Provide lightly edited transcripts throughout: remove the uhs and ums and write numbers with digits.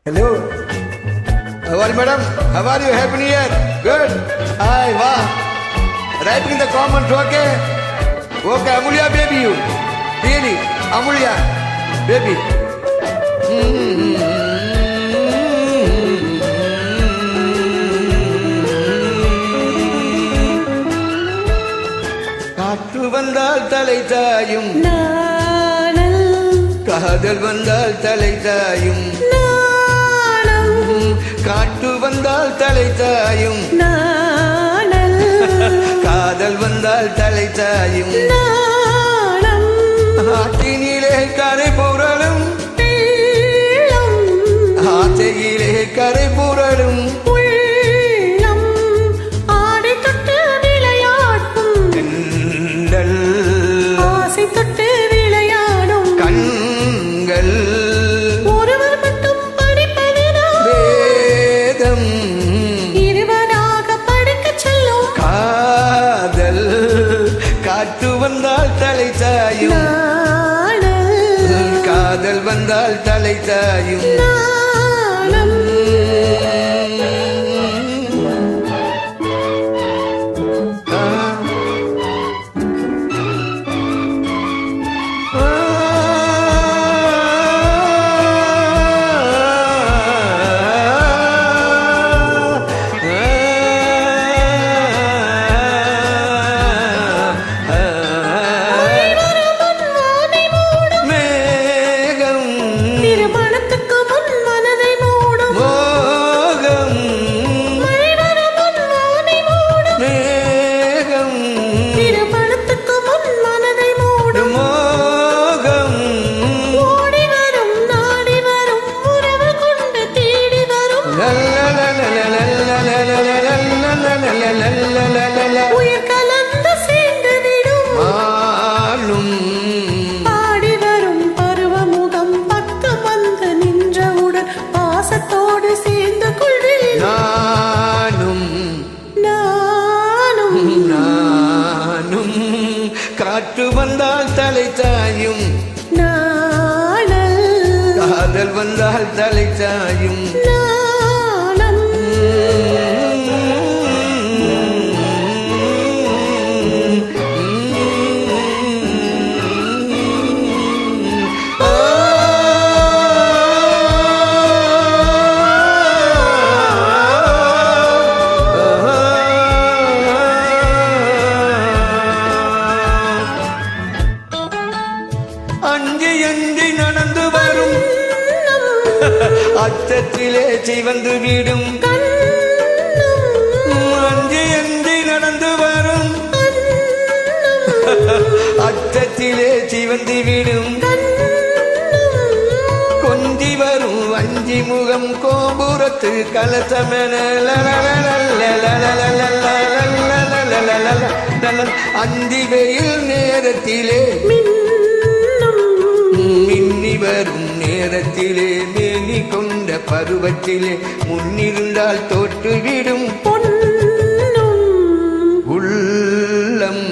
Hello. How are you, madam? How are you? Happy New Year. Good. Hi, wow. Writing in the comments, okay? Okay, Amulya baby you. Really, Amulya baby. காற்று வந்தால் தலை தாயும், காதல் வந்தால் தலை தாயும், காற்று வந்தால் தலை தாயும், காதல் வந்தால் தலை தாயும், ஆற்றினிலே கரை புரளும், ஆசையிலே கரை புரளும், காற்று வந்தால் தலை தாயும், காதல் வந்தால் தலை தாயும். பாடி வரும் பருவமுகம் பக்கம் வந்து நின்றவுடன் பாசத்தோடு சேர்ந்து கொள்வேன். நானும் காற்று வந்தால் தலை தாயும், காதல் வந்தால் தலை தாயும். அஞ்சி அஞ்சி நடந்து வரும், அச்சத்திலே சிவந்து விடும், அஞ்சி அஞ்சி நடந்து வரும், அச்சத்திலே சிவந்து விடும், கொஞ்சி வரும் வஞ்சி முகம் கோபுரத்து கலசமென அந்தி வெயில் நேரத்திலே மின்னி வரும் நேரத்திலே மேனி கொண்ட பருவத்திலே முன்னிருந்தால் தோற்றுவிடும் உள்ளம்.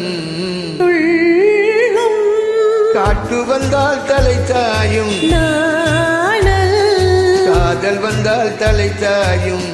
காற்று வந்தால் தலை தாயும், காதல் வந்தால் தலை தாயும்.